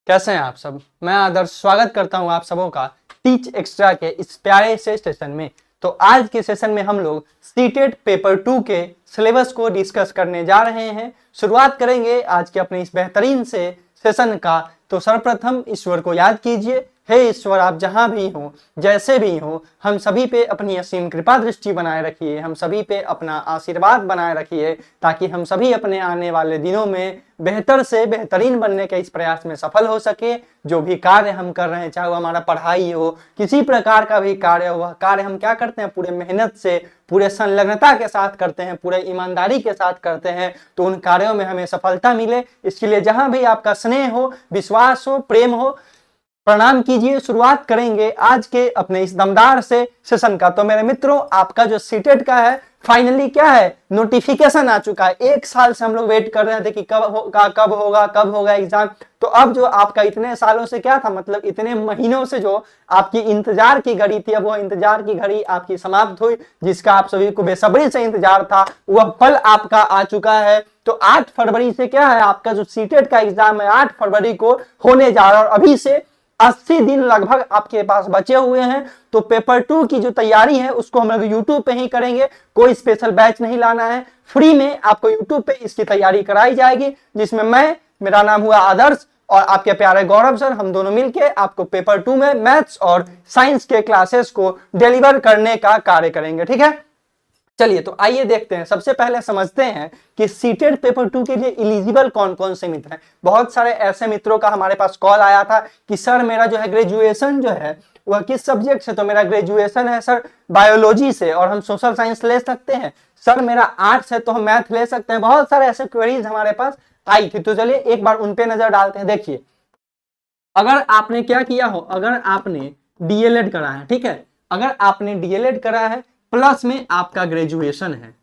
कैसे हैं आप सब। मैं आदर्श स्वागत करता हूं आप सबों का टीच एक्स्ट्रा के इस प्यारे से सेशन में। तो आज के सेशन में हम लोग सीटेट पेपर 2 के सिलेबस को डिस्कस करने जा रहे हैं। शुरुआत करेंगे आज के अपने इस बेहतरीन से सेशन का। तो सर्वप्रथम ईश्वर को याद कीजिए। हे ईश्वर, आप जहां भी हो, जैसे भी हो, हम सभी पे अपनी असीम कृपा दृष्टि बनाए रखिए, हम सभी पे अपना आशीर्वाद बनाए रखिए, ताकि हम सभी अपने आने वाले दिनों में बेहतर से बेहतरीन बनने के इस प्रयास में सफल हो सके। जो भी कार्य हम कर रहे हैं, चाहे वो हमारा पढ़ाई हो, किसी प्रकार का भी कार्य हो, वह कार्य हम क्या करते हैं, पूरे मेहनत से, पूरे संलग्नता के साथ करते हैं, पूरे ईमानदारी के साथ करते हैं, तो उन कार्यों में हमें सफलता मिले। इसके लिए जहां भी आपका स्नेह हो, विश्वास हो, प्रेम हो, प्रणाम कीजिए। शुरुआत करेंगे आज के अपने इस दमदार से सेशन का। तो मेरे मित्रों, आपका जो सीटेट का है फाइनली क्या है, नोटिफिकेशन आ चुका है। 1 साल से हम लोग वेट कर रहे थे कि कब होगा एग्जाम। तो अब जो आपका इतने सालों से क्या था, मतलब इतने महीनों से जो आपकी इंतजार की घड़ी थी, अब वो इंतजार की घड़ी आपकी समाप्त हुई, जिसका आप सभी को बेसब्री से इंतजार था, वह फल आपका आ चुका है। तो 8 फरवरी से क्या है, आपका जो सीटेट का एग्जाम है 8 फरवरी को होने जा रहा है। और अभी से 80 दिन लगभग आपके पास बचे हुए हैं। तो पेपर 2 की जो तैयारी है उसको हम लोग यूट्यूब पे ही करेंगे। कोई स्पेशल बैच नहीं लाना है, फ्री में आपको यूट्यूब पे इसकी तैयारी कराई जाएगी, जिसमें मेरा नाम हुआ आदर्श और आपके प्यारे गौरव सर, हम दोनों मिलके आपको पेपर 2 में मैथ्स और साइंस के क्लासेस को डिलीवर करने का कार्य करेंगे। ठीक है, चलिए तो आइए देखते हैं। सबसे पहले समझते हैं कि सीटेट पेपर 2 के लिए एलिजिबल कौन कौन से मित्र हैं। बहुत सारे ऐसे मित्रों का हमारे पास कॉल आया था कि सर मेरा जो है ग्रेजुएशन जो है वह किस सब्जेक्ट से। तो मेरा ग्रेजुएशन है सर बायोलॉजी से, और हम सोशल साइंस ले सकते हैं। सर मेरा आर्ट्स है तो हम मैथ ले सकते हैं। बहुत सारे ऐसे क्वेरीज हमारे पास आई थी। तो चलिए एक बार उन पे नजर डालते हैं। देखिए, अगर आपने क्या किया हो, अगर आपने डीएलएड करा है, ठीक है, अगर आपने डीएलएड करा है प्लस में आपका ग्रेजुएशन है,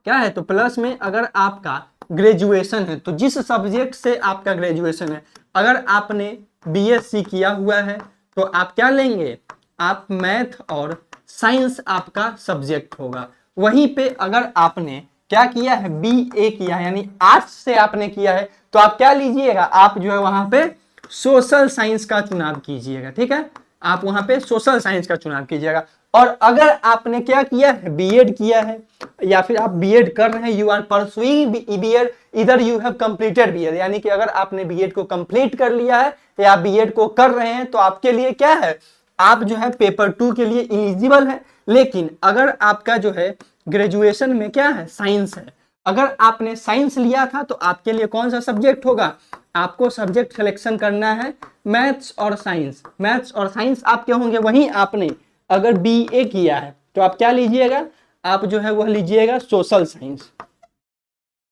क्या है, तो प्लस में अगर आपका ग्रेजुएशन है, तो जिस सब्जेक्ट से आपका ग्रेजुएशन है, अगर आपने बीएससी किया हुआ है तो आप क्या लेंगे, आप मैथ और साइंस आपका सब्जेक्ट होगा। वहीं पे अगर आपने क्या किया है, बीए किया है, यानी आर्ट्स से आपने किया है, तो आप क्या लीजिएगा, आप जो है वहां पे सोशल साइंस का चुनाव कीजिएगा। ठीक है, आप वहां पे सोशल साइंस का चुनाव कीजिएगा। और अगर आपने क्या किया है, बीएड किया है, या फिर आप बीएड कर रहे हैं, यू आर परसुइंग बीएड, इधर यू हैव कंप्लीटेड बीएड, यानी कि अगर आपने बीएड को कंप्लीट कर लिया है या बीएड को कर रहे हैं, तो आपके लिए क्या है, आप जो है पेपर 2 के लिए एलिजिबल है। लेकिन अगर आपका जो है ग्रेजुएशन में क्या है, साइंस है, अगर आपने साइंस लिया था तो आपके लिए कौन सा सब्जेक्ट होगा, आपको सब्जेक्ट सिलेक्शन करना है मैथ्स और साइंस। मैथ्स और साइंस आपके होंगे। वहीं आपने अगर बीए किया है तो आप क्या लीजिएगा, आप जो है वह लीजिएगा सोशल साइंस।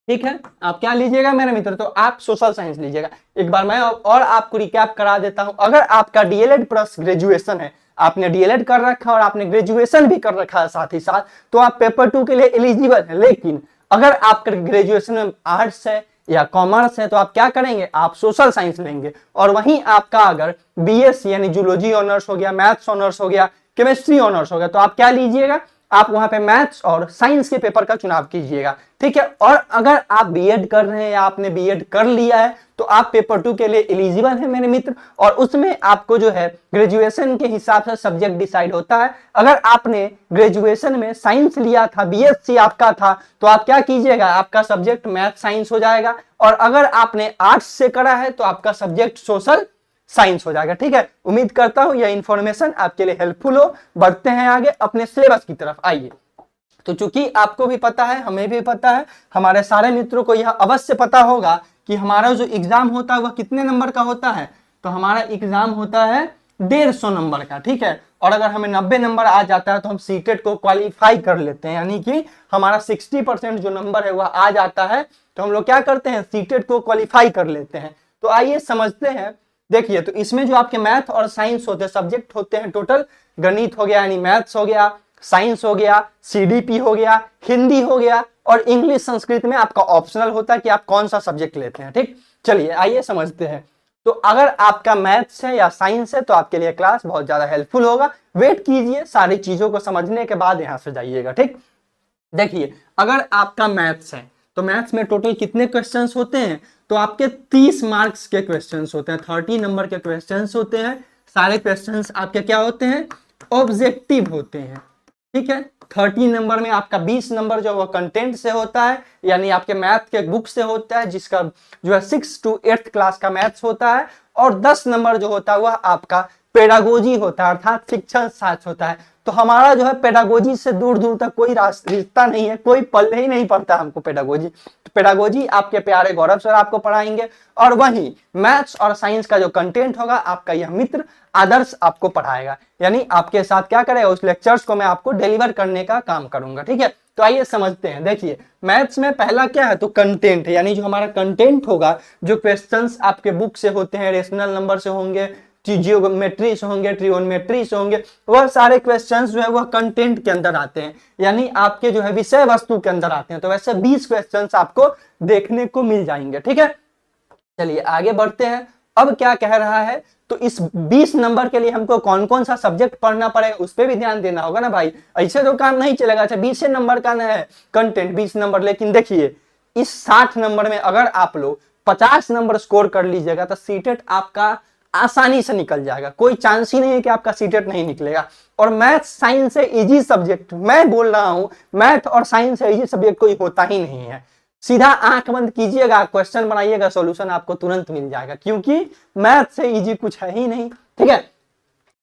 ठीक है, आप क्या लीजिएगा मेरे मित्र, तो आप सोशल साइंस लीजिएगा। एक बार मैं और आपको रिकैप करा देता हूं। अगर आपका डीएलएड प्लस ग्रेजुएशन है, आपने डीएलएड कर रखा और आपने ग्रेजुएशन भी कर रखा है साथ ही साथ, तो आप पेपर 2 के लिए एलिजिबल है। लेकिन अगर आपका ग्रेजुएशन में आर्ट्स है या कॉमर्स है, तो आप क्या करेंगे, आप सोशल साइंस लेंगे। और वहीं आपका अगर बीएससी यानी जूलॉजी ऑनर्स हो गया, मैथ्स ऑनर्स हो गया, केमिस्ट्री ऑनर्स हो गया, तो आप क्या लीजिएगा, आप वहां पे मैथ्स और साइंस के पेपर का चुनाव कीजिएगा। ठीक है, और अगर आप बीएड कर रहे हैं या आपने बीएड कर लिया है, तो आप पेपर 2 के लिए एलिजिबल है मेरे मित्र। और उसमें आपको जो है ग्रेजुएशन के हिसाब से सब्जेक्ट डिसाइड होता है। अगर आपने ग्रेजुएशन में साइंस लिया था, बीएससी आपका था, तो आप क्या कीजिएगा, आपका सब्जेक्ट मैथ साइंस हो जाएगा। और अगर आपने आर्ट्स से करा है तो आपका सब्जेक्ट सोशल साइंस हो जाएगा। ठीक है, उम्मीद करता हूं यह इंफॉर्मेशन आपके लिए हेल्पफुल हो। बढ़ते हैं आगे अपने सिलेबस की तरफ। आइए, तो चूंकि आपको भी पता है, हमें भी पता है, हमारे सारे मित्रों को यह अवश्य पता होगा कि हमारा जो एग्जाम होता है वह कितने नंबर का होता है। तो हमारा एग्जाम होता है 150 नंबर का। ठीक है, और अगर हमें 90 नंबर आ जाता है तो हम सीटेट को क्वालिफाई कर लेते हैं, यानी कि हमारा 60% जो नंबर है वह आ जाता है, तो हम लोग क्या करते हैं, सीटेट को क्वालिफाई कर लेते हैं। तो आइए समझते हैं। देखिए, तो इसमें जो आपके मैथ और साइंस होते हैं, सब्जेक्ट होते हैं टोटल, गणित हो गया यानी मैथ्स हो गया, साइंस हो गया, सीडीपी हो गया, हिंदी हो गया, और इंग्लिश संस्कृत में आपका ऑप्शनल होता है कि आप कौन सा सब्जेक्ट लेते हैं। ठीक, चलिए आइए समझते हैं। तो अगर आपका मैथ्स है या साइंस है तो आपके लिए क्लास बहुत ज्यादा हेल्पफुल होगा। वेट कीजिए, सारी चीजों को समझने के बाद यहां से जाइएगा। ठीक, देखिए, अगर आपका मैथ्स है तो मैथ्स में टोटल कितने क्वेश्चंस होते हैं, तो आपके 30 मार्क्स के क्वेश्चंस होते हैं, 30 नंबर के क्वेश्चंस होते हैं। सारे क्वेश्चंस आपके क्या होते हैं, ऑब्जेक्टिव होते हैं, ठीक है। 30 नंबर में आपका 20 नंबर जो है कंटेंट से होता है, यानी आपके मैथ के बुक से होता है, जिसका जो है 6 to 8th क्लास का मैथ्स होता है। और 10 नंबर जो होता है वह आपका पेडागोजी होता है, अर्थात शिक्षण शास्त्र होता है। तो हमारा जो है पेडागोजी से दूर दूर तक कोई रिश्ता नहीं है, कोई पल्ले ही नहीं पड़ता हमको पेडागोजी। तो पेडागोजी आपके प्यारे गौरव सर आपको पढ़ाएंगे, और वहीं मैथ्स और साइंस का जो कंटेंट होगा आपका यह मित्र आदर्श आपको पढ़ाएगा, यानी आपके साथ क्या करेगा, उस लेक्चर्स को मैं आपको डिलीवर करने का काम करूंगा, ठीक है। तो आइए समझते हैं। देखिए मैथ्स में पहला क्या है, तो कंटेंट है, यानी जो हमारा कंटेंट होगा, जो क्वेश्चंस आपके बुक से होते हैं, रेशनल नंबर से होंगे, जियोमेट्री से होंगे, ट्रिगोनोमेट्री से होंगे, वह सारे क्वेश्चंस जो है वह कंटेंट के अंदर आते हैं, यानी आपके जो है विषय वस्तु के अंदर आते हैं। तो वैसे 20 क्वेश्चंस आपको देखने को मिल जाएंगे, ठीक है। चलिए आगे बढ़ते हैं। अब क्या कह रहा है, तो इस 20 नंबर के लिए हमको कौन कौन सा सब्जेक्ट पढ़ना पड़ेगा उस पर भी ध्यान देना होगा ना भाई, ऐसे तो काम नहीं चलेगा। अच्छा 20 नंबर का ना है कंटेंट, 20 नंबर, लेकिन देखिए इस 60 नंबर में अगर आप लोग 50 नंबर स्कोर कर लीजिएगा तो सीटेट आपका आसानी से निकल जाएगा, कोई चांस ही नहीं है कि आपका सीटेट नहीं निकलेगा। और मैथ साइंस से इजी सब्जेक्ट, मैं बोल रहा हूं मैथ और साइंस से इजी सब्जेक्ट कोई होता ही नहीं है। सीधा आंख बंद कीजिएगा, क्वेश्चन बनाइएगा, सॉल्यूशन आपको तुरंत मिल जाएगा, क्योंकि मैथ से इजी कुछ है ही नहीं, ठीक है।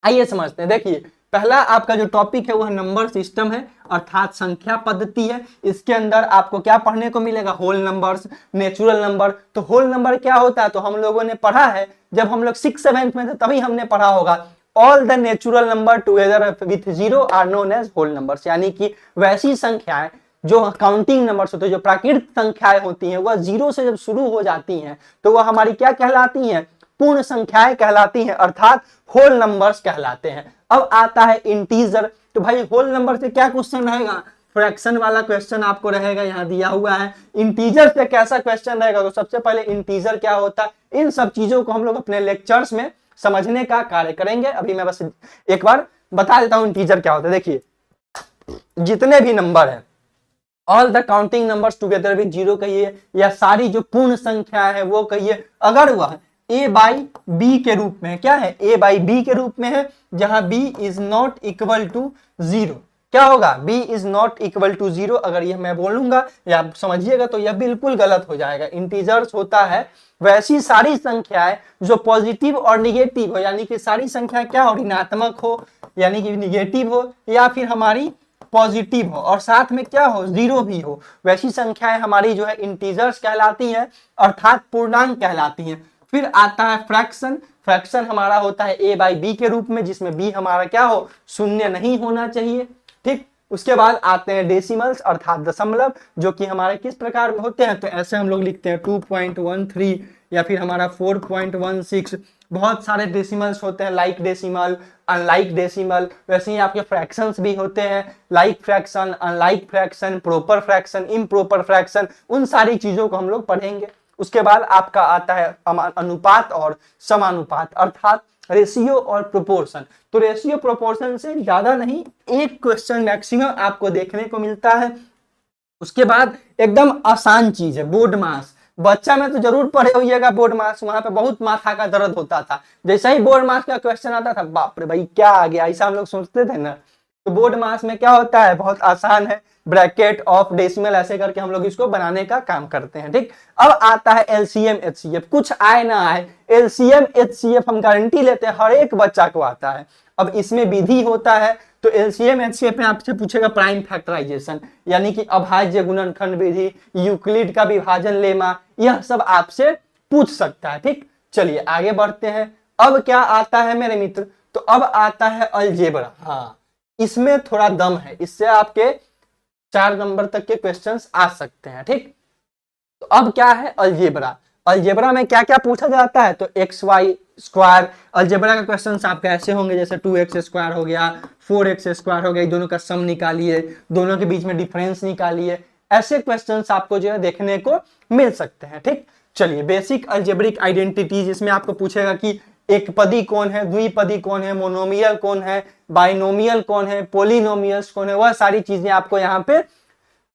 आइए समझते हैं। देखिए पहला आपका जो टॉपिक है वह नंबर सिस्टम है, अर्थात संख्या पद्धति है। इसके अंदर आपको क्या पढ़ने को मिलेगा, होल नंबर्स, नेचुरल नंबर। तो होल नंबर क्या होता है, तो हम लोगों ने पढ़ा है जब हम लोग 6th-7th में थे तभी हमने पढ़ा होगा, all the natural number together with zero are known as whole numbers, यानी कि वैसी संख्याएं जो काउंटिंग नंबर्स होते हैं, जो प्राकृतिक संख्याएं होती हैं, वह जीरो से जब शुरू हो जाती हैं तो वह हमारी क्या कहलाती हैं, पूर्ण संख्याएं कहलाती हैं, अर्थात होल नंबर्स कहलाते हैं। अब आता है इंटीजर। तो भाई होल नंबर से क्या क्वेश्चन रहेगा, फ्रैक्शन वाला क्वेश्चन आपको रहेगा, यहाँ दिया हुआ है। इंटीजर से कैसा क्वेश्चन रहेगा, तो सबसे पहले इंटीजर क्या होता है, इन सब चीजों को हम लोग अपने लेक्चर्स में समझने का कार्य करेंगे। अभी मैं बस एक बार बता देता हूं इंटीजर क्या होता है। देखिए जितने भी नंबर है, all the counting numbers together with zero कहिए, या सारी जो पूर्ण संख्या है वो कहिए, अगर वह a बाई बी के रूप में है, क्या है, a बाई बी के रूप में है, जहां b is not equal to zero, क्या होगा, b is not equal to zero. अगर यह मैं बोलूंगा या आप समझिएगा तो यह बिल्कुल गलत हो जाएगा। इंटीजर्स होता है वैसी सारी संख्याएं जो पॉजिटिव और निगेटिव हो, यानी कि सारी संख्या क्या हो, ऋणात्मक हो, यानी कि निगेटिव हो, या फिर हमारी पॉजिटिव हो, और साथ में क्या हो, जीरो भी हो, वैसी संख्याएं हमारी जो है इंटीजर्स कहलाती हैं, अर्थात पूर्णांक कहलाती हैं। फिर आता है फ्रैक्शन। फ्रैक्शन हमारा होता है a बाई बी के रूप में, जिसमें b हमारा क्या हो, शून्य नहीं होना चाहिए, ठीक। उसके बाद आते हैं डेसिमल्स, अर्थात दशमलव, जो कि हमारे किस प्रकार में होते हैं, तो ऐसे हम लोग लिखते हैं 2.13 या फिर हमारा 4.16। बहुत सारे डेसिमल्स होते हैं, लाइक डेसिमल, अनलाइक डेसिमल। वैसे ही आपके फ्रैक्शंस भी होते हैं, like fraction, unlike fraction, proper fraction, improper fraction, उन सारी चीजों को हम लोग पढ़ेंगे। उसके बाद आपका आता है अनुपात और समानुपात, अर्थात रेशियो और प्रोपोर्शन। तो रेशियो प्रोपोर्शन से ज्यादा नहीं, एक क्वेश्चन मैक्सिमम आपको देखने को मिलता है। उसके बाद एकदम आसान चीज है बोर्ड मास। बच्चा में तो जरूर पढ़े होइएगा बोर्ड मास, वहां पे बहुत माथा का दर्द होता था। जैसे ही बोर्ड मास का क्वेश्चन आता था, बाप रे भाई क्या आ गया, ऐसा हम लोग सोचते थे ना। तो बोर्ड मास में क्या होता है, बहुत आसान है, ब्रैकेट ऑफ डेसिमल ऐसे करके हम लोग इसको बनाने का काम करते हैं, ठीक। अब आता है एलसीएम एचसीएफ। कुछ आए ना आए, एलसीएम एचसीएफ हम गारंटी लेते हैं हर एक बच्चा को आता है। अब इसमें विधि होता है, तो एलसीएम एचसीएफ में आपसे पूछेगा प्राइम फैक्टराइजेशन, यानी कि अभाज्य गुणनखंड विधि, यूक्लिड का विभाजन लेमा, यह सब आपसे पूछ सकता है, ठीक। चलिए आगे बढ़ते हैं। अब क्या आता है मेरे मित्र, तो अब आता है अलजेब्रा। हाँ इसमें थोड़ा दम है, इससे आपके 4 नंबर तक के क्वेश्चंस आ सकते हैं, ठीक। तो अब क्या है अलजेब्रा। अलजेब्रा में क्या क्या पूछा जाता है, तो एक्स वाई स्क्वायर। अलजेब्रा का क्वेश्चंस आपके ऐसे होंगे जैसे 2x स्क्वायर हो गया, 4x स्क्वायर हो गया, दोनों का सम निकालिए, दोनों के बीच में डिफरेंस निकालिए। ऐसे क्वेश्चंस आपको जो है देखने को मिल सकते हैं, ठीक। चलिए बेसिक अलजेब्रिक आइडेंटिटीज, इसमें आपको पूछेगा कि एक पदी कौन है, द्विपदी कौन है, मोनोमियल कौन है, बाइनोमियल कौन है, पोलिनोमियल्स कौन है, वह सारी चीजें आपको यहाँ पे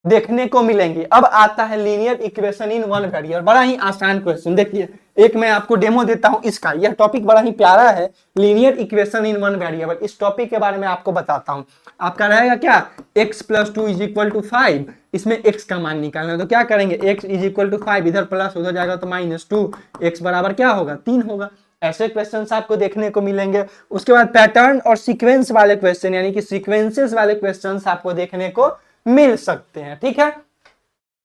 देखने को मिलेंगे। अब आता है linear equation in one variable, बड़ा ही आसान क्वेश्चन। देखिए एक मैं आपको डेमो देता हूं इसका, यह टॉपिक बड़ा ही प्यारा है, linear equation in one variable. इस टॉपिक के बारे में आपको बताता हूं। आपका रहेगा क्या, x + 2 = 5, इसमें x का मान निकालना है। तो क्या करेंगे, x = 5, इधर प्लस उधर जाएगा तो -2, x बराबर क्या होगा, 3 होगा। ऐसे क्वेश्चंस आपको देखने को मिलेंगे। उसके बाद पैटर्न और सीक्वेंस वाले क्वेश्चन, यानी कि सीक्वेंसेस वाले क्वेश्चंस आपको देखने को मिल सकते हैं। ठीक है,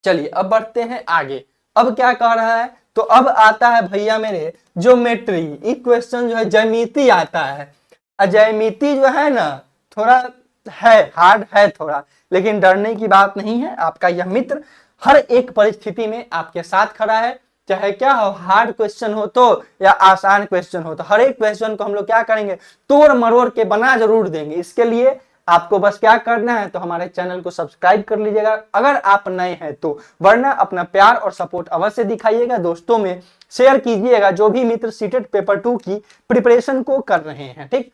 चलिए अब बढ़ते हैं आगे। अब क्या कह रहा है, तो अब आता है भैया मेरे ज्योमेट्री, इक्वेशन जो है ज्यामिति आता है। ज्यामिति जो है ना थोड़ा है हार्ड है थोड़ा, लेकिन डरने की बात नहीं है। आपका यह मित्र हर एक परिस्थिति में आपके साथ खड़ा है, चाहे क्या हो, हार्ड क्वेश्चन हो तो या आसान क्वेश्चन हो, तो हर एक क्वेश्चन को हम लोग क्या करेंगे, तोड़ मरोड़ के बना जरूर देंगे। इसके लिए आपको बस क्या करना है, तो हमारे चैनल को सब्सक्राइब कर लीजिएगा अगर आप नए हैं तो, वरना अपना प्यार और सपोर्ट अवश्य दिखाइएगा, दोस्तों में शेयर कीजिएगा जो भी मित्र सीटेट पेपर 2 की प्रिपरेशन को कर रहे हैं। ठीक,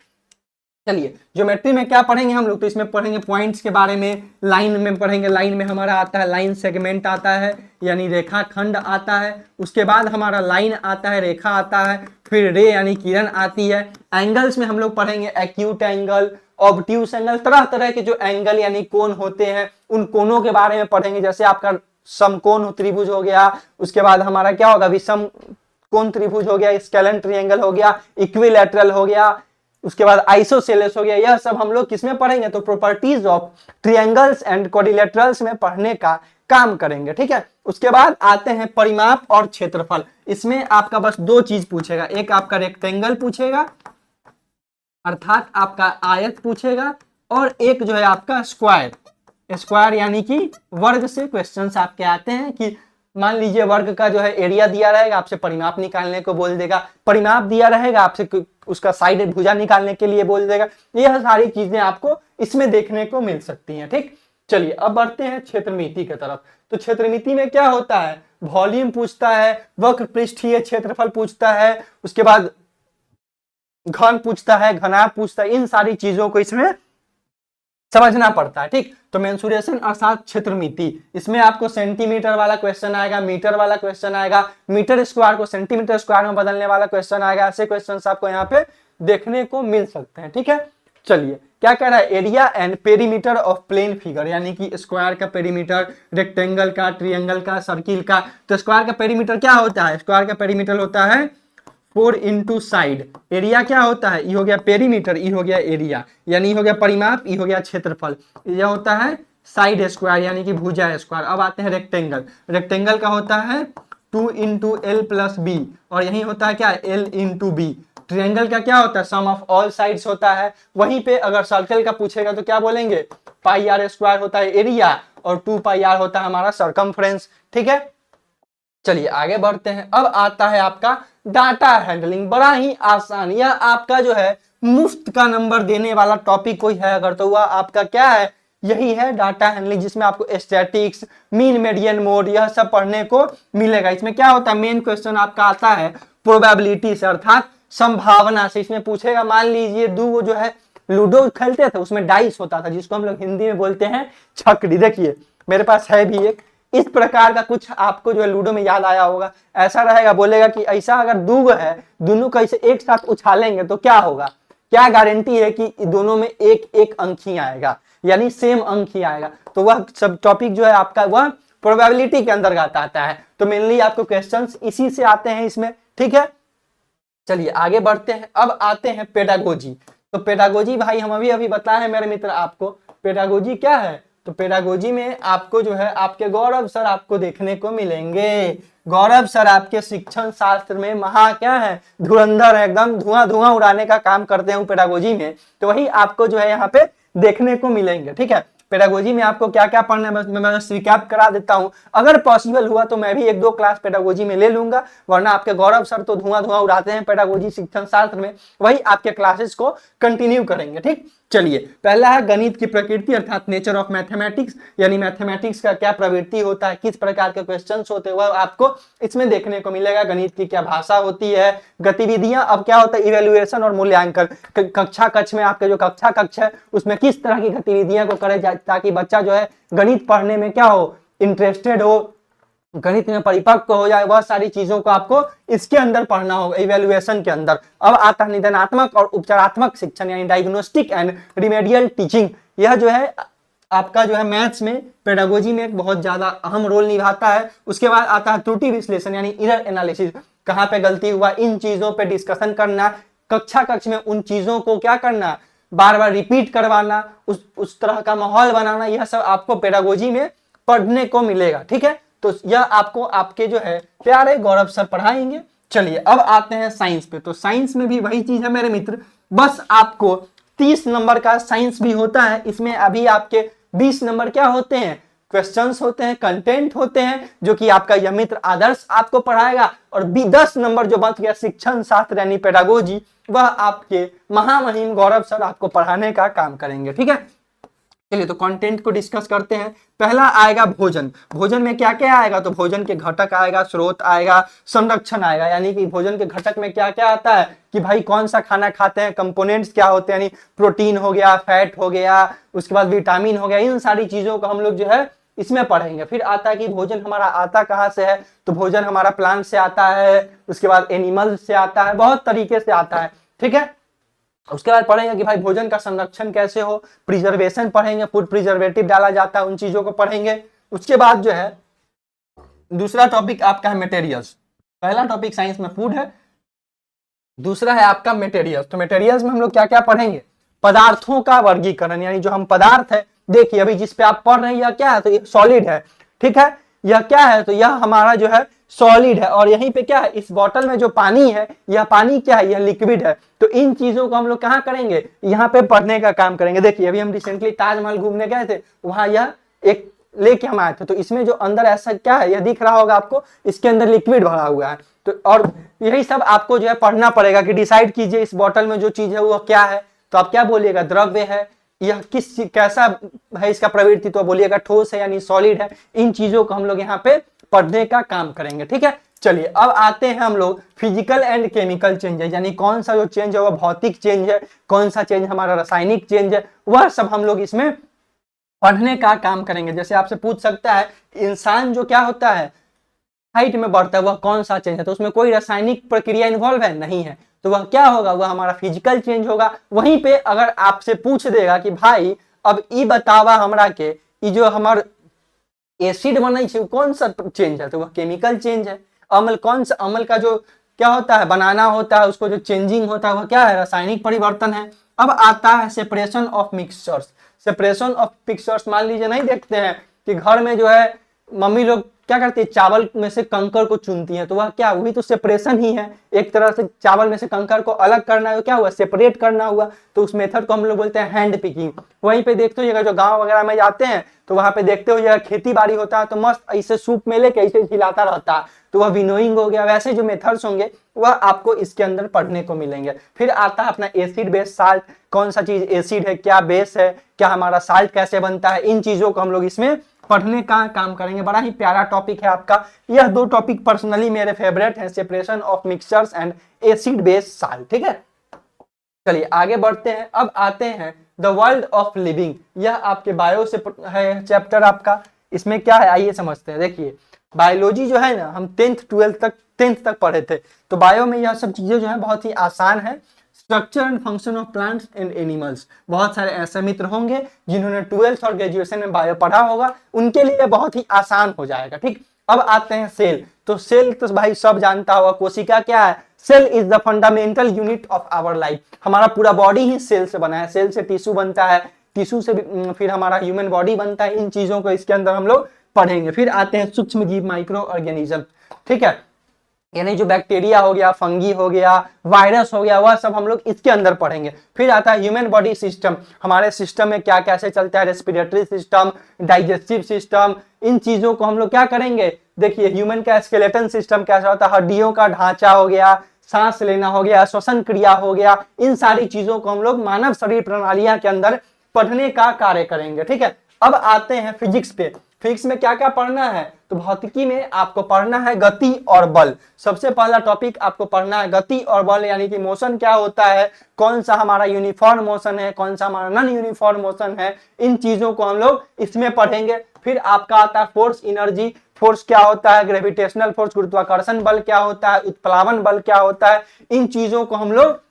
चलिए ज्योमेट्री में क्या पढ़ेंगे हम लोग, तो इसमें पढ़ेंगे पॉइंट्स के बारे में, लाइन में पढ़ेंगे, लाइन में हमारा आता है लाइन सेगमेंट आता है, यानी रेखा खंड आता है। उसके बाद हमारा लाइन आता है, रेखा आता है, फिर रे यानी किरण आती है। एंगल्स में हम लोग पढ़ेंगे एक्यूट एंगल, ऑब्ट्यूस एंगल, तरह तरह के जो एंगल यानी कोण होते हैं उन कोणों के बारे में पढ़ेंगे। जैसे आपका समकोण त्रिभुज हो गया, उसके बाद हमारा क्या होगा, विषम कोण त्रिभुज हो गया, स्केलन ट्रायंगल हो गया, इक्विलैटरल हो गया, उसके बाद आइसोसेलेस हो गया। यह सब हम लोग किसमें पढ़ेंगे, तो properties of triangles and quadrilaterals में पढ़ने का काम करेंगे। ठीक है, उसके बाद आते हैं परिमाप और क्षेत्रफल। इसमें आपका बस दो चीज पूछेगा, एक आपका रेक्टेंगल पूछेगा अर्थात आपका आयत पूछेगा, और एक जो है आपका स्क्वायर, स्क्वायर यानी कि वर्ग से क्वेश्चंस आपके आते हैं कि मान लीजिए वर्ग का जो है एरिया दिया रहेगा, आपसे परिमाप निकालने को बोल देगा, परिमाप दिया रहेगा आपसे उसका साइड भुजा निकालने के लिए बोल देगा। यह सारी चीजें आपको इसमें देखने को मिल सकती हैं। ठीक, चलिए अब बढ़ते हैं क्षेत्रमिति की तरफ। तो क्षेत्रमिति में क्या होता है, वॉल्यूम पूछता है, वक्र पृष्ठीय क्षेत्रफल पूछता है, उसके बाद घन पूछता है, घनाभ पूछता है, इन सारी चीजों को इसमें समझना पड़ता है। ठीक, तो मेंसुरेशन अर्थात क्षेत्रमिति, इसमें आपको सेंटीमीटर वाला क्वेश्चन आएगा, मीटर वाला क्वेश्चन आएगा, मीटर स्क्वायर को सेंटीमीटर स्क्वायर में बदलने वाला क्वेश्चन आएगा। ऐसे क्वेश्चंस आपको यहाँ पे देखने को मिल सकते हैं। ठीक है, चलिए क्या कह रहा है, area and perimeter of plane figure, यानी कि स्क्वायर का पेरीमीटर, रेक्टेंगल का, ट्रायंगल का, सर्किल का। तो स्क्वायर का पेरीमीटर क्या होता है, स्क्वायर का पेरीमीटर होता है 4 इंटू साइड। एरिया क्या होता है, ये हो गया पेरीमीटर, ये हो गया एरिया, यानी ये हो गया परिमाप, ये हो गया क्षेत्रफल। यह होता है साइड स्क्वायर यानी कि भुजा स्क्वायर। अब आते हैं रेक्टेंगल, रेक्टेंगल का होता है 2 इंटू एल प्लस बी, और यही होता है क्या, एल इंटू बी। ट्रायंगल का क्या होता है, सम ऑफ ऑल साइड्स होता है। वहीं पे अगर सर्कल का पूछेगा तो क्या बोलेंगे, पाई आर स्क्वायर होता है एरिया, और 2 पाई आर होता है हमारा सरकमफ्रेंस। ठीक है, चलिए आगे बढ़ते हैं। अब आता है आपका डाटा हैंडलिंग, बड़ा ही आसान, यह आपका जो है मुफ्त का नंबर देने वाला टॉपिक कोई है अगर तो वह आपका क्या है, यही है डाटा हैंडलिंग, जिसमें आपको स्टैटिक्स, मीन मेडियन मोड, यह सब पढ़ने को मिलेगा। इसमें क्या होता है, मेन क्वेश्चन आपका आता है प्रोबेबिलिटी से अर्थात संभावना से। इसमें पूछेगा, मान लीजिए दो जो है लूडो खेलते थे, उसमें डाइस होता था जिसको हम लोग हिंदी में बोलते हैं छकड़ी। देखिए मेरे पास है भी एक, इस प्रकार का कुछ आपको जो है लूडो में याद आया होगा। ऐसा रहेगा, बोलेगा कि ऐसा अगर दूग है, दोनों को ऐसे एक साथ उछालेंगे तो क्या होगा, क्या गारंटी है कि दोनों में एक एक अंक ही आएगा, यानी सेम अंक ही आएगा। तो वह सब टॉपिक जो है आपका वह प्रोबेबिलिटी के अंतर्गत आता है। तो मेनली आपको क्वेश्चंस इसी से आते हैं इसमें। ठीक है, चलिए आगे बढ़ते हैं। अब आते हैं पेडागोजी। तो पेडागोजी भाई हम अभी बताए मेरे मित्र आपको, पेडागोजी क्या है, तो पेडागोजी में आपको जो है आपके गौरव सर आपको देखने को मिलेंगे। गौरव सर आपके शिक्षण शास्त्र में महा क्या है, धुरंधर है, एकदम धुआं धुआं उड़ाने का काम करते हैं पेडागोजी में। तो वही आपको जो है यहाँ पे देखने को मिलेंगे। ठीक है, पेडागोजी में आपको क्या क्या पढ़ना है मैं रिकैप करा देता हूं। अगर पॉसिबल हुआ तो मैं भी 1-2 क्लास पेडागोजी में ले लूंगा, वरना आपके गौरव सर तो धुआं धुआं उड़ाते हैं पेडागोजी शिक्षण शास्त्र में, वही आपके क्लासेस को कंटिन्यू करेंगे। ठीक, चलिए, पहला है गणित की प्रकृति अर्थात नेचर ऑफ मैथमेटिक्स, यानी मैथमेटिक्स का क्या प्रवृत्ति होता है, किस प्रकार के क्वेश्चंस होते हैं वह आपको इसमें देखने को मिलेगा। गणित की क्या भाषा होती है, गतिविधियां, अब क्या होता है इवेल्युएशन और मूल्यांकन, कक्षा कक्ष में आपके जो कक्षा कक्ष है उसमें किस तरह की गतिविधियां को करे जाए ताकि बच्चा जो है गणित पढ़ने में क्या हो, इंटरेस्टेड हो, गणित में परिपक्व हो जाए, वह सारी चीजों को आपको इसके अंदर पढ़ना होगा इवैल्यूएशन के अंदर। अब आता है निदानात्मक और उपचारात्मक शिक्षण यानी डायग्नोस्टिक एंड रिमेडियल टीचिंग। यह जो है आपका जो है मैथ्स में पेडागोजी में एक बहुत ज्यादा अहम रोल निभाता है। उसके बाद आता है त्रुटि विश्लेषण यानी एरर एनालिसिस, कहाँ पे गलती हुआ इन चीजों पे डिस्कशन करना, कक्षा कक्ष में उन चीजों को क्या करना, बार बार रिपीट करवाना, उस तरह का माहौल बनाना, यह सब आपको पेडागोजी में पढ़ने को मिलेगा। ठीक है, तो यह आपको आपके जो है प्यारे गौरव सर पढ़ाएंगे। चलिए अब आते हैं साइंस पे। तो साइंस में भी वही चीज है मेरे मित्र, बस आपको 30 नंबर का साइंस भी होता है। इसमें अभी आपके 20 नंबर क्या होते हैं, क्वेश्चंस होते हैं, कंटेंट होते हैं, जो कि आपका यह मित्र आदर्श आपको पढ़ाएगा। और 10 नंबर जो बच गया शिक्षण शास्त्र यानी पेडागोजी, वह आपके महामहिम गौरव सर आपको पढ़ाने का काम करेंगे। ठीक है, चलिए तो कंटेंट को डिस्कस करते हैं। पहला आएगा भोजन। भोजन में क्या क्या आएगा, तो भोजन के घटक आएगा, स्रोत आएगा, संरक्षण आएगा, यानी कि भोजन के घटक में क्या क्या आता है कि भाई कौन सा खाना खाते हैं, कंपोनेंट्स क्या होते हैं, यानी प्रोटीन हो गया, फैट हो गया, उसके बाद विटामिन हो गया, इन सारी चीजों को हम लोग जो है इसमें पढ़ेंगे। फिर आता है कि भोजन हमारा आता कहाँ से है, तो भोजन हमारा प्लांट से आता है, उसके बाद एनिमल से आता है, बहुत तरीके से आता है। ठीक है, उसके बाद पढ़ेंगे कि भाई भोजन का संरक्षण कैसे हो, प्रिजर्वेशन पढ़ेंगे, फूड प्रिजर्वेटिव डाला जाता है, उन चीजों को पढ़ेंगे। उसके बाद जो है दूसरा टॉपिक आपका है मटेरियल्स। पहला टॉपिक साइंस में फूड है, दूसरा है आपका मटेरियल्स। तो मटेरियल्स में हम लोग क्या क्या पढ़ेंगे, पदार्थों का वर्गीकरण, यानी जो हम पदार्थ है, देखिए अभी जिस पे आप पढ़ रहे हैं यह क्या है, तो ये सॉलिड है। ठीक है, यह क्या है, तो यह हमारा जो है सॉलिड है, और यहीं पे क्या है, इस बोतल में जो पानी है यह पानी क्या है, यह लिक्विड है। तो इन चीजों को हम लोग कहाँ करेंगे, यहाँ पे पढ़ने का काम करेंगे। देखिए अभी हम रिसेंटली ताजमहल घूमने गए थे, वहां यह एक लेके हम आए थे, तो इसमें जो अंदर ऐसा क्या है, यह दिख रहा होगा आपको, इसके अंदर लिक्विड भरा हुआ है। तो और यही सब आपको जो है पढ़ना पड़ेगा कि डिसाइड कीजिए इस बोतल में जो चीज है वो क्या है। तो आप क्या बोलिएगा, द्रव्य है, यह किस कैसा है इसका प्रवृत्ति, तो बोलिएगा ठोस है यानी सॉलिड है। इन चीजों को हम लोग यहाँ पे पढ़ने का काम करेंगे। ठीक है, चलिए अब आते हैं हम लोग फिजिकल एंड केमिकल चेंजेस, यानी कौन सा जो चेंज है वह भौतिक चेंज है, कौन सा चेंज हमारा रासायनिक चेंज है, वह सब हम लोग इसमें पढ़ने का काम करेंगे। जैसे आपसे पूछ सकता है इंसान जो क्या होता है हाइट में बढ़ता है, वह कौन सा चेंज है, तो उसमें कोई रासायनिक प्रक्रिया इन्वॉल्व है नहीं है, तो वह क्या होगा, वह हमारा फिजिकल चेंज होगा। वहीं पे अगर आपसे पूछ देगा कि भाई अब ई बतावा हमरा के ई जो हमार एसिड बने कौन सा चेंज है, तो वह केमिकल चेंज है। अम्ल कौन सा, अम्ल का जो क्या होता है बनाना होता है, उसको जो चेंजिंग होता है वह क्या है, रासायनिक परिवर्तन है। अब आता है separation of mixtures. Separation of mixtures, मान लीजिए नहीं देखते हैं कि घर में जो है मम्मी लोग क्या करती है, चावल में से कंकर को चुनती है, तो वह क्या, वही तो सेपरेशन ही है। एक तरह से चावल में से कंकर को अलग करना है, क्या हुआ, सेपरेट करना हुआ। तो उस मेथड को हम लोग बोलते हैं हैंड पिकिंग। वहीं पे देखते हो जो गांव वगैरह में जाते हैं तो वहां पे देखते हो खेती बाड़ी होता है, तो मस्त ऐसे सूप में लेके ऐसे हिलाता रहता है, तो वह विनोइंग हो गया। वैसे जो मेथड्स होंगे वह आपको इसके अंदर पढ़ने को मिलेंगे। फिर आता है अपना एसिड बेस साल्ट, कौन सा चीज एसिड है, क्या बेस है, क्या हमारा साल्ट कैसे बनता है, इन चीजों को हम लोग इसमें पढ़ने का काम करेंगे। बड़ा ही प्यारा टॉपिक है आपका। यह दो टॉपिक पर्सनली मेरे फेवरेट हैं, separation of mixtures and acid base salt. ठीक है, चलिए आगे बढ़ते हैं। अब आते हैं द वर्ल्ड ऑफ लिविंग, यह आपके बायो से है चैप्टर आपका। इसमें क्या है आइए समझते हैं। देखिए बायोलॉजी जो है ना, हम 10th तक पढ़े थे, तो बायो में यह सब चीजें जो है बहुत ही आसान है। Structure and function of plants and animals, बहुत सारे ऐसे मित्र होंगे जिन्होंने 12th और ग्रेजुएशन में बायो पढ़ा होगा, उनके लिए बहुत ही आसान हो जाएगा। ठीक, अब आते हैं सेल। तो सेल तो भाई सब जानता होगा, कोशिका क्या है, cell is the fundamental unit of our life. हमारा पूरा बॉडी ही सेल से बना है, सेल से टिश्यू बनता है, टिश्यू से फिर हमारा ह्यूमन बॉडी बनता है। इन चीजों को इसके अंदर हम लोग पढ़ेंगे। फिर आते हैं सूक्ष्म जीव, माइक्रो ऑर्गेनिज्म। ठीक है, यानी जो बैक्टीरिया हो गया, फंगी हो गया, वायरस हो गया, वह सब हम लोग इसके अंदर पढ़ेंगे। फिर आता है ह्यूमन बॉडी सिस्टम, हमारे सिस्टम में क्या कैसे चलता है, रेस्पिरेटरी सिस्टम, डाइजेस्टिव सिस्टम, इन चीजों को हम लोग क्या करेंगे। देखिए ह्यूमन का स्केलेटन सिस्टम कैसा होता है, हड्डियों का ढांचा हो गया, सांस लेना हो गया, श्वसन क्रिया हो गया, इन सारी चीजों को हम लोग मानव शरीर प्रणालियां के अंदर पढ़ने का कार्य करेंगे। ठीक है, अब आते हैं फिजिक्स पे। फिजिक्स में क्या क्या पढ़ना है, तो भौतिकी में आपको पढ़ना है गति और बल। सबसे पहला टॉपिक आपको पढ़ना है गति और बल, यानी कि मोशन क्या होता है, कौन सा हमारा यूनिफॉर्म मोशन है, कौन सा हमारा नॉन यूनिफॉर्म मोशन है, इन चीजों को हम लोग इसमें पढ़ेंगे। फिर आपका आता है फोर्स एनर्जी, फोर्स क्या होता है, ग्रेविटेशनल फोर्स गुरुत्वाकर्षण बल क्या होता है, उत्प्लावन बल क्या होता है, इन चीजों को हम लोग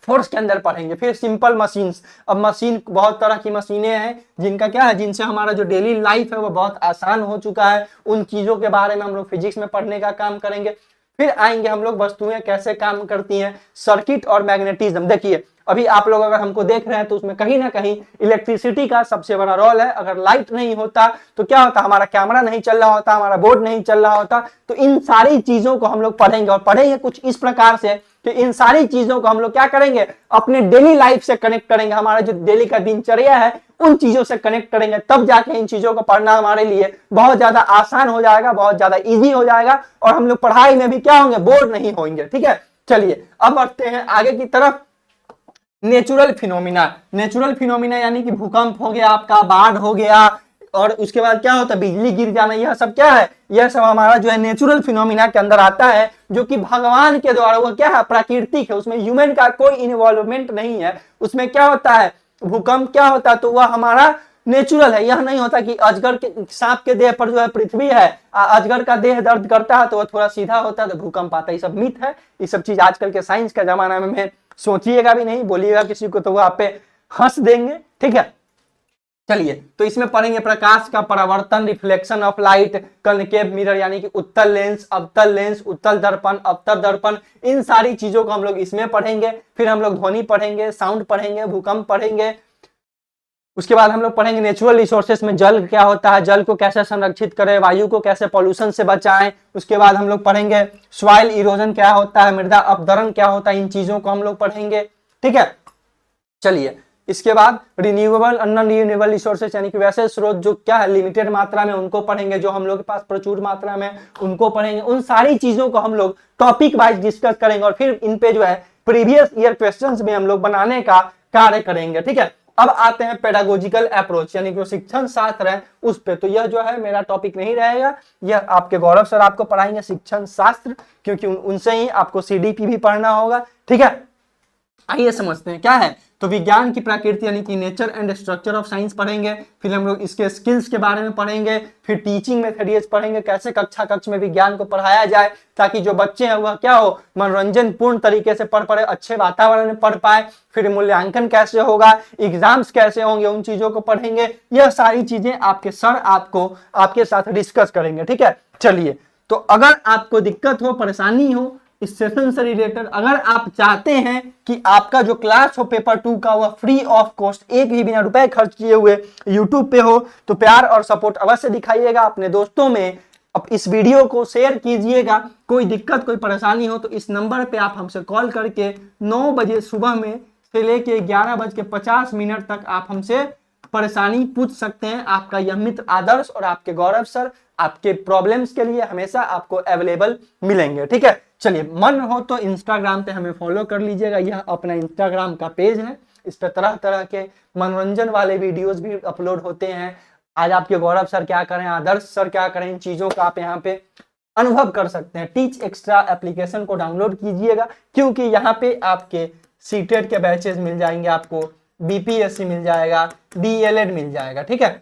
फोर्स के अंदर पढ़ेंगे। फिर सिंपल मशीन्स, अब मशीन बहुत तरह की मशीनें हैं जिनका क्या है, जिनसे हमारा जो डेली लाइफ है वो बहुत आसान हो चुका है, उन चीजों के बारे में हम लोग फिजिक्स में पढ़ने का काम करेंगे। फिर आएंगे हम लोग वस्तुएं कैसे काम करती हैं, सर्किट और मैग्नेटिज्म। देखिए अभी आप लोग अगर हमको देख रहे हैं तो उसमें कहीं ना कहीं इलेक्ट्रिसिटी का सबसे बड़ा रोल है। अगर लाइट नहीं होता तो क्या होता, हमारा कैमरा नहीं चल रहा होता, हमारा बोर्ड नहीं चल रहा होता। तो इन सारी चीजों को हम लोग पढ़ेंगे, और पढ़ेंगे कुछ इस प्रकार से कि इन सारी चीजों को हम लोग क्या करेंगे, अपने डेली लाइफ से कनेक्ट करेंगे, हमारा जो डेली का दिनचर्या है उन चीजों से कनेक्ट करेंगे, तब जाके इन चीजों को पढ़ना हमारे लिए बहुत ज्यादा आसान हो जाएगा, बहुत ज्यादा इजी हो जाएगा, और हम लोग पढ़ाई में भी क्या होंगे, बोर नहीं होंगे। ठीक है, चलिए अब बढ़ते हैं आगे की तरफ। नेचुरल फिनोमिना, नेचुरल फिनोमिना यानी कि भूकंप हो गया, आपका बाढ़ हो गया, और उसके बाद क्या होता है, बिजली गिर जाना, यह सब क्या है, यह सब हमारा जो है नेचुरल फिनोमिना के अंदर आता है, जो कि भगवान के द्वारा, वो क्या है, प्राकृतिक है, उसमें ह्यूमन का कोई इन्वॉल्वमेंट नहीं है। उसमें क्या होता है, भूकंप क्या होता है, तो वह हमारा नेचुरल है। यह नहीं होता कि अजगर के, सांप के देह पर जो है पृथ्वी है, अजगर का देह दर्द करता है तो वह थोड़ा सीधा होता है तो भूकंप आता है, ये सब मिथ है। ये सब चीज आजकल के साइंस के जमाना में सोचिएगा भी नहीं, बोलिएगा किसी को तो वो आप पे हंस देंगे। ठीक है, चलिए तो इसमें पढ़ेंगे प्रकाश का परावर्तन, reflection of light, concave mirror यानी कि उत्तल लेंस, अवतल लेंस, उत्तल दर्पण, अवतल दर्पण, इन सारी चीजों को हम लोग इसमें पढ़ेंगे। फिर हम लोग ध्वनि पढ़ेंगे, साउंड पढ़ेंगे, भूकंप पढ़ेंगे। उसके बाद हम लोग पढ़ेंगे नेचुरल रिसोर्सेस में जल क्या होता है, जल को कैसे संरक्षित करें, वायु को कैसे पॉल्यूशन से बचाएं। उसके बाद हम लोग पढ़ेंगे सॉइल इरोजन क्या होता है, मृदा अपधरण क्या होता है, इन चीजों को हम लोग पढ़ेंगे। ठीक है, चलिए इसके बाद रिन्यूएबल और नॉन रिन्यूएबल रिसोर्सेज यानी कि वैसे स्रोत जो क्या है लिमिटेड मात्रा में, उनको पढ़ेंगे, जो हम लोग के पास प्रचुर मात्रा में उनको पढ़ेंगे। उन सारी चीजों को हम लोग टॉपिक वाइज डिस्कस करेंगे, और फिर इन पे जो है प्रीवियस ईयर क्वेश्चंस में हम लोग बनाने का कार्य करेंगे। ठीक है, अब आते हैं पेडागोजिकल अप्रोच यानी कि शिक्षण शास्त्र है उस पे। तो यह जो है मेरा टॉपिक नहीं रहेगा, यह आपके गौरव सर आपको पढ़ाएंगे शिक्षण शास्त्र, क्योंकि उनसे ही आपको सीडीपी भी पढ़ना होगा। ठीक है, आइए समझते हैं क्या है। तो विज्ञान की प्रकृति यानी कि nature and structure of science पढ़ेंगे। फिर हम लोग इसके स्किल्स के बारे में पढ़ेंगे। फिर टीचिंग मेथड्स पढ़ेंगे, कैसे कक्ष में विज्ञान को पढ़ाया जाए ताकि जो बच्चे हैं वह क्या हो, मनोरंजन पूर्ण तरीके से पढ़ पाए, अच्छे वातावरण में पढ़ पाए। फिर मूल्यांकन कैसे होगा, एग्जाम्स कैसे होंगे, उन चीजों को पढ़ेंगे। यह सारी चीजें आपके सर आपको आपके साथ डिस्कस करेंगे। ठीक है, चलिए तो अगर आपको दिक्कत हो, परेशानी हो इस सेशन से रिलेटेड, अगर आप चाहते हैं कि आपका जो क्लास हो पेपर 2 का वह फ्री ऑफ कॉस्ट, एक भी बिना रुपए खर्च किए हुए यूट्यूब पे हो, तो प्यार और सपोर्ट अवश्य दिखाइएगा अपने दोस्तों में। अब इस वीडियो को शेयर कीजिएगा। कोई दिक्कत कोई परेशानी हो तो इस नंबर पे आप हमसे कॉल करके 9 बजे सुबह में से लेके 11:50 तक आप हमसे परेशानी पूछ सकते हैं। आपका यह मित्र आदर्श और आपके गौरव सर आपके प्रॉब्लम्स के लिए हमेशा आपको अवेलेबल मिलेंगे। ठीक है, चलिए मन हो तो इंस्टाग्राम पे हमें फॉलो कर लीजिएगा, यह अपना इंस्टाग्राम का पेज है। इस पे तरह तरह के मनोरंजन वाले वीडियोस भी अपलोड होते हैं। आज आपके गौरव सर क्या करें, आदर्श सर क्या करें, इन चीजों का आप यहाँ पे अनुभव कर सकते हैं। टीच एक्स्ट्रा एप्लीकेशन को डाउनलोड कीजिएगा, क्योंकि यहाँ पे आपके सीटेट के बैचेस मिल जाएंगे, आपको बीपीएससी मिल जाएगा, डीएलएड मिल जाएगा। ठीक है,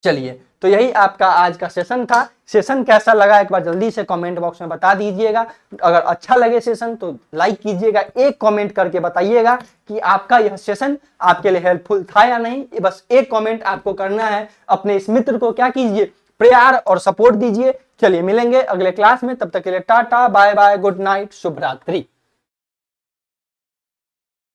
चलिए तो यही आपका आज का सेशन था। सेशन कैसा लगा एक बार जल्दी से कमेंट बॉक्स में बता दीजिएगा। अगर अच्छा लगे सेशन तो लाइक कीजिएगा, एक कमेंट करके बताइएगा कि आपका यह सेशन आपके लिए हेल्पफुल था या नहीं। बस एक कमेंट आपको करना है। अपने इस मित्र को क्या कीजिए, प्यार और सपोर्ट दीजिए। चलिए मिलेंगे अगले क्लास में, तब तक के लिए टाटा बाय बाय, गुड नाइट, शुभ रात्रि।